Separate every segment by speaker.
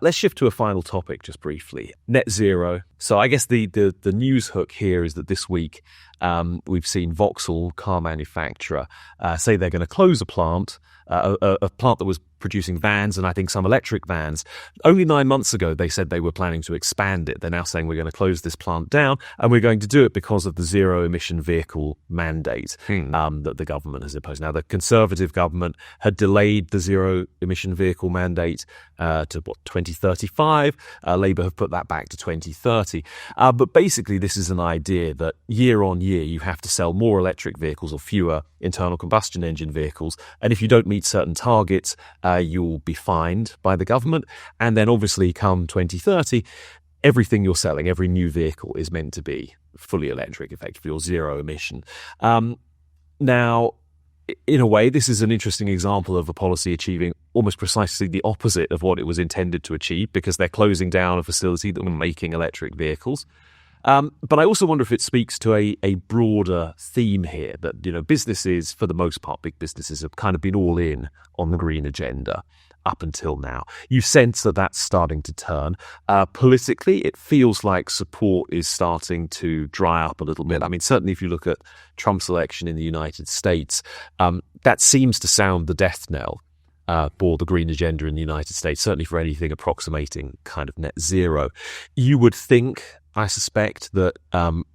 Speaker 1: Let's shift to a final topic just briefly, net zero. So I guess the news hook here is that this week we've seen Vauxhall, car manufacturer, say they're going to close a plant that was producing vans and I think some electric vans. Only 9 months ago, they said they were planning to expand it. They're now saying we're going to close this plant down and we're going to do it because of the zero emission vehicle mandate that the government has imposed. Now, the Conservative government had delayed the zero emission vehicle mandate to 2035. Labour have put that back to 2030. But basically, this is an idea that year on year, you have to sell more electric vehicles or fewer internal combustion engine vehicles. And if you don't meet certain targets, you'll be fined by the government. And then obviously come 2030, everything you're selling, every new vehicle is meant to be fully electric, effectively, or zero emission. Now, in a way, this is an interesting example of a policy achieving almost precisely the opposite of what it was intended to achieve, because they're closing down a facility that were making electric vehicles. But I also wonder if it speaks to a broader theme here that, businesses, for the most part, big businesses have kind of been all in on the green agenda up until now. You sense that that's starting to turn. Politically, it feels like support is starting to dry up a little bit. I mean, certainly if you look at Trump's election in the United States, that seems to sound the death knell for the green agenda in the United States, certainly for anything approximating kind of net zero. You would think, I suspect, that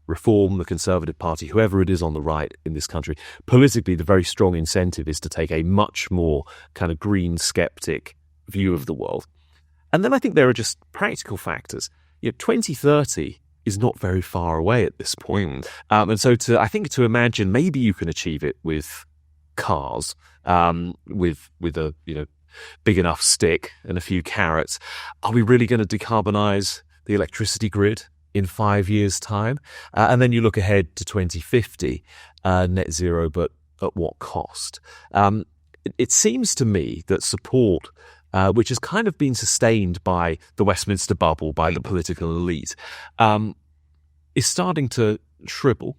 Speaker 1: Reform, the Conservative Party, whoever it is on the right in this country, politically the very strong incentive is to take a much more kind of green skeptic view of the world. And then I think there are just practical factors. 2030 is not very far away at this point. And so I think to imagine maybe you can achieve it with cars, with a big enough stick and a few carrots. Are we really going to decarbonize the electricity grid in 5 years' time? And then you look ahead to 2050, net zero, but at what cost? It seems to me that support, which has kind of been sustained by the Westminster bubble, by the political elite, is starting to shrivel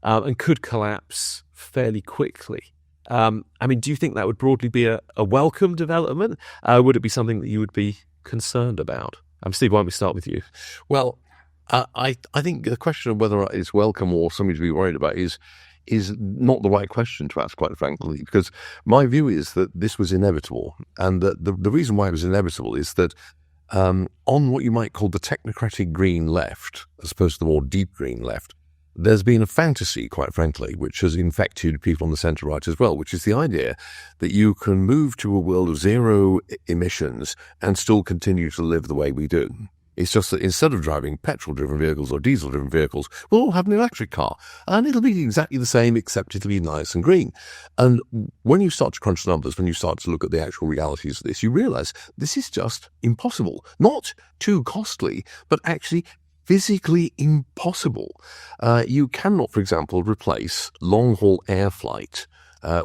Speaker 1: and could collapse fairly quickly. Do you think that would broadly be a welcome development? Would it be something that you would be concerned about? Steve, why don't we start with you?
Speaker 2: Well, I think the question of whether it's welcome or something to be worried about is not the right question to ask, quite frankly, because my view is that this was inevitable. And that the reason why it was inevitable is that on what you might call the technocratic green left, as opposed to the more deep green left, there's been a fantasy, quite frankly, which has infected people on the centre-right as well, which is the idea that you can move to a world of zero emissions and still continue to live the way we do. It's just that instead of driving petrol-driven vehicles or diesel-driven vehicles, we'll all have an electric car. And it'll be exactly the same, except it'll be nice and green. And when you start to crunch the numbers, when you start to look at the actual realities of this, you realise this is just impossible. Not too costly, but actually physically impossible. You cannot, for example, replace long-haul air flight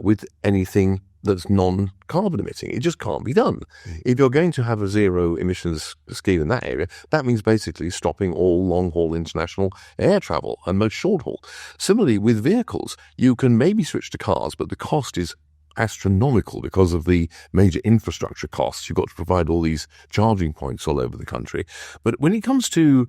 Speaker 2: with anything that's non-carbon emitting. It just can't be done. If you're going to have a zero emissions scheme in that area, that means basically stopping all long-haul international air travel and most short-haul. Similarly, with vehicles, you can maybe switch to cars, but the cost is astronomical because of the major infrastructure costs. You've got to provide all these charging points all over the country. But when it comes to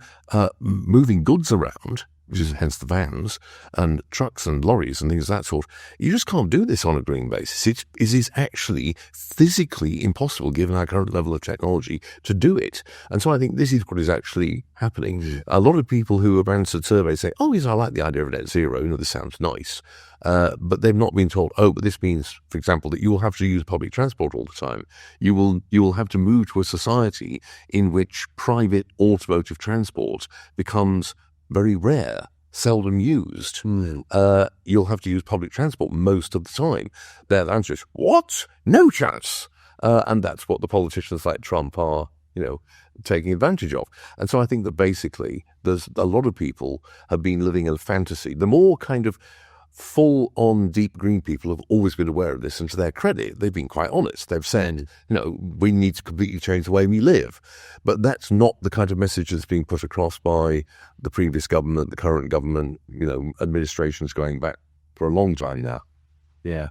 Speaker 2: moving goods around, which is hence the vans and trucks and lorries and things of that sort, you just can't do this on a green basis. It is actually physically impossible, given our current level of technology, to do it. And so I think this is what is actually happening. A lot of people who have answered surveys say, oh, yes, I like the idea of net zero. This sounds nice. But they've not been told, but this means, for example, that you will have to use public transport all the time. You will have to move to a society in which private automotive transport becomes very rare, seldom used. You'll have to use public transport most of the time. Their answer is, what? No chance. And that's what the politicians like Trump are, taking advantage of. And so I think that basically there's a lot of people have been living in a fantasy. The more kind of full-on deep green people have always been aware of this, and to their credit, they've been quite honest. They've said, we need to completely change the way we live. But that's not the kind of message that's being put across by the previous government, the current government, administrations going back for a long time now.
Speaker 1: Yeah.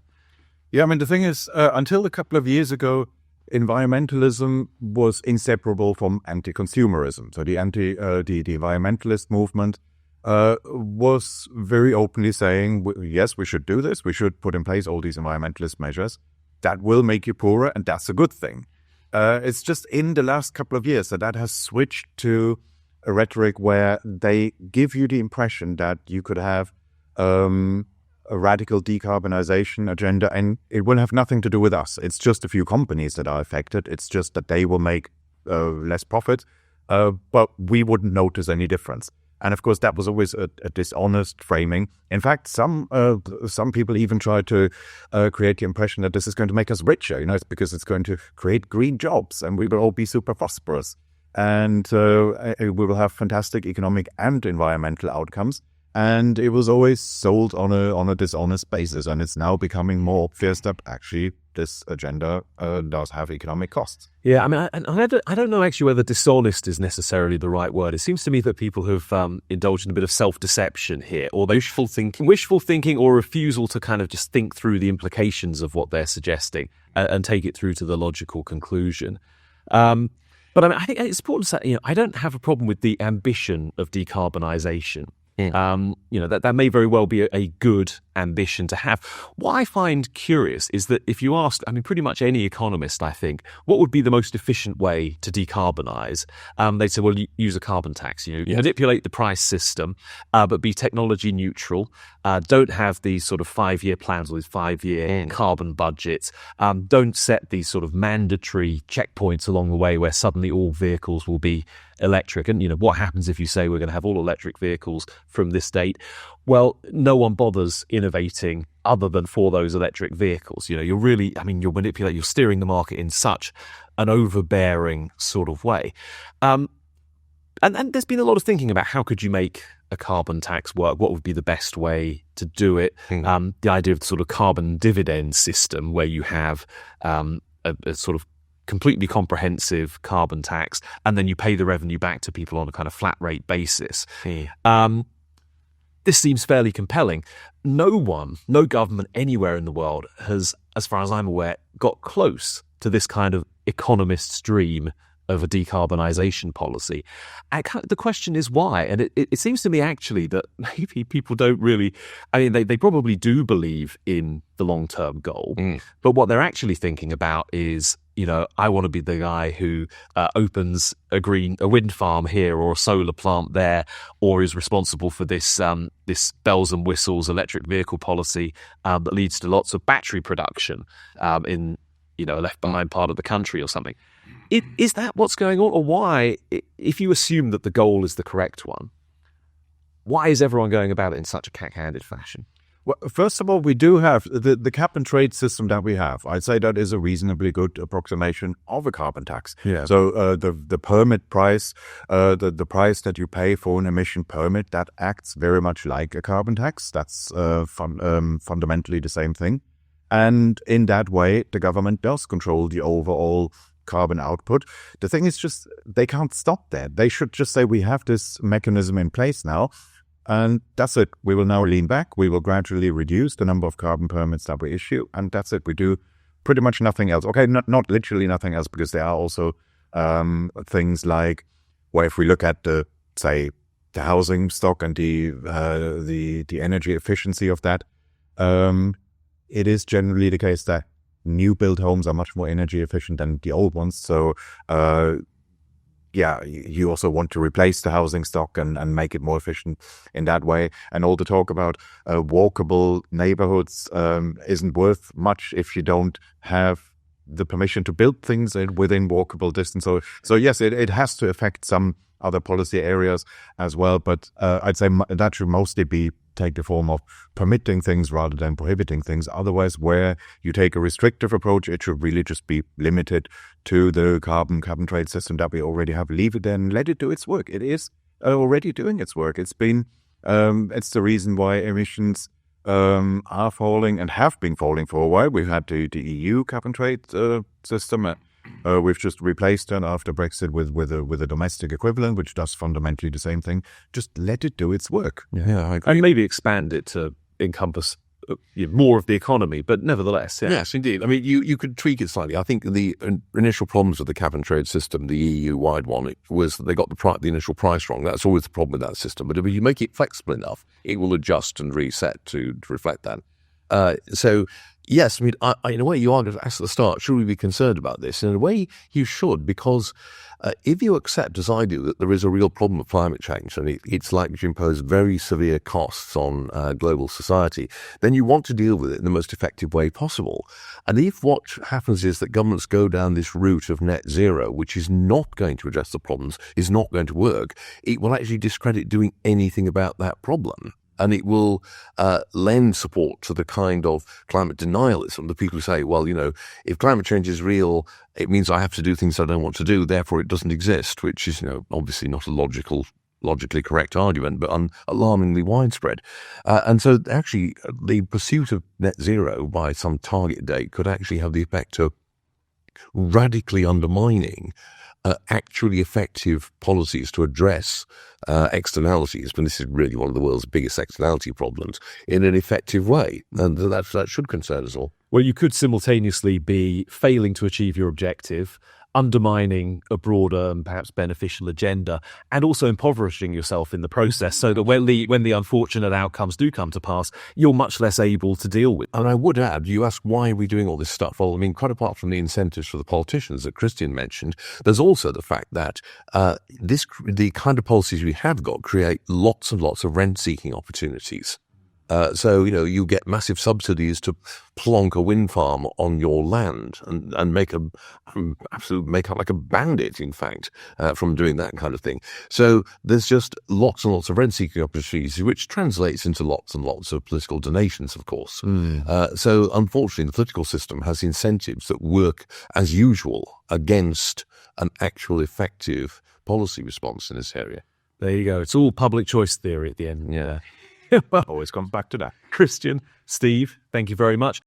Speaker 3: Yeah, the thing is, until a couple of years ago, environmentalism was inseparable from anti-consumerism. So the environmentalist movement was very openly saying, yes, we should do this. We should put in place all these environmentalist measures. That will make you poorer, and that's a good thing. It's just in the last couple of years that has switched to a rhetoric where they give you the impression that you could have a radical decarbonization agenda, and it will have nothing to do with us. It's just a few companies that are affected. It's just that they will make less profit, but we wouldn't notice any difference. And of course, that was always a dishonest framing. In fact, some people even try to create the impression that this is going to make us richer. It's because it's going to create green jobs, and we will all be super prosperous, and we will have fantastic economic and environmental outcomes. And it was always sold on a dishonest basis, and it's now becoming more obvious that actually this agenda does have economic costs.
Speaker 1: Yeah, I mean, I don't know actually whether dishonest is necessarily the right word. It seems to me that people have indulged in a bit of self-deception here, or wishful thinking, or refusal to kind of just think through the implications of what they're suggesting and take it through to the logical conclusion. But I mean, I think it's important to say, I don't have a problem with the ambition of decarbonisation. That may very well be a good ambition to have. What I find curious is that if you ask, pretty much any economist, I think, what would be the most efficient way to decarbonise? They'd say, well, use a carbon tax. Manipulate the price system, but be technology neutral. Don't have these sort of 5-year plans or these 5-year carbon budgets. Don't set these sort of mandatory checkpoints along the way where suddenly all vehicles will be electric. And, what happens if you say we're going to have all electric vehicles from this date? Well, no one bothers innovating other than for those electric vehicles. You're really, you're steering the market in such an overbearing sort of way. And there's been a lot of thinking about how could you make a carbon tax work? What would be the best way to do it? The idea of the sort of carbon dividend system where you have a sort of completely comprehensive carbon tax, and then you pay the revenue back to people on a kind of flat rate basis. This seems fairly compelling. No government anywhere in the world has, as far as I'm aware, got close to this kind of economist's dream of a decarbonisation policy. The question is why? And it seems to me actually that maybe people don't really, they probably do believe in the long-term goal, but what they're actually thinking about is, I want to be the guy who opens a wind farm here or a solar plant there, or is responsible for this bells and whistles electric vehicle policy that leads to lots of battery production in a left behind part of the country or something. Is that what's going on, or why, if you assume that the goal is the correct one, why is everyone going about it in such a cack-handed fashion?
Speaker 3: Well, first of all, we do have the cap and trade system that we have. I'd say that is a reasonably good approximation of a carbon tax. Yeah. So the permit price, the price that you pay for an emission permit, that acts very much like a carbon tax. That's fundamentally the same thing. And in that way, the government does control the overall carbon output. The thing is just they can't stop that. They should just say we have this mechanism in place now. And that's it. We will now lean back. We will gradually reduce the number of carbon permits that we issue. And that's it. We do pretty much nothing else. Okay, not literally nothing else, because there are also things like, well, if we look at the housing stock and the energy efficiency of that, it is generally the case that new build homes are much more energy efficient than the old ones. So you also want to replace the housing stock and make it more efficient in that way. And all the talk about walkable neighborhoods isn't worth much if you don't have the permission to build things within walkable distance. So yes, it has to affect some other policy areas as well. But I'd say that should mostly take the form of permitting things rather than prohibiting things. Otherwise, where you take a restrictive approach, it should really just be limited to the carbon trade system that we already have. Leave it there and let it do its work. It is already doing its work. It's been it's the reason why emissions are falling and have been falling for a while. We've had the EU cap and trade system. We've just replaced it after Brexit with a domestic equivalent, which does fundamentally the same thing. Just let it do its work.
Speaker 1: Yeah, I agree. And maybe expand it to encompass more of the economy, but nevertheless,
Speaker 2: Yes, indeed. I mean, you could tweak it slightly. I think the initial problems with the cap and trade system, the EU-wide one, it was that they got the initial price wrong. That's always the problem with that system. But if you make it flexible enough, it will adjust and reset to reflect that. So, yes, I mean, in a way, you are going to ask at the start, should we be concerned about this? In a way, you should, because if you accept, as I do, that there is a real problem of climate change and it's likely to impose very severe costs on global society, then you want to deal with it in the most effective way possible. And if what happens is that governments go down this route of net zero, which is not going to address the problems, is not going to work, it will actually discredit doing anything about that problem. And it will lend support to the kind of climate denialism, the people who say, well, if climate change is real, it means I have to do things I don't want to do, therefore it doesn't exist, which is, obviously not a logically correct argument, but alarmingly widespread. And so actually the pursuit of net zero by some target date could actually have the effect of radically undermining actually effective policies to address externalities, and this is really one of the world's biggest externality problems, in an effective way. And that should concern us all.
Speaker 1: Well, you could simultaneously be failing to achieve your objective, undermining a broader and perhaps beneficial agenda, and also impoverishing yourself in the process, so that when the unfortunate outcomes do come to pass, you're much less able to deal with.
Speaker 2: And I would add, you ask, why are we doing all this stuff? Well, I mean, quite apart from the incentives for the politicians that Kristian mentioned, there's also the fact that the kind of policies we have got create lots and lots of rent-seeking opportunities. So, you get massive subsidies to plonk a wind farm on your land and make out like a bandit, in fact, from doing that kind of thing. So there's just lots and lots of rent-seeking opportunities, which translates into lots and lots of political donations, of course. So unfortunately, the political system has incentives that work as usual against an actual effective policy response in this area.
Speaker 1: There you go. It's all public choice theory at the end.
Speaker 2: Yeah.
Speaker 3: Always comes back to that.
Speaker 1: Kristian, Steve, thank you very much.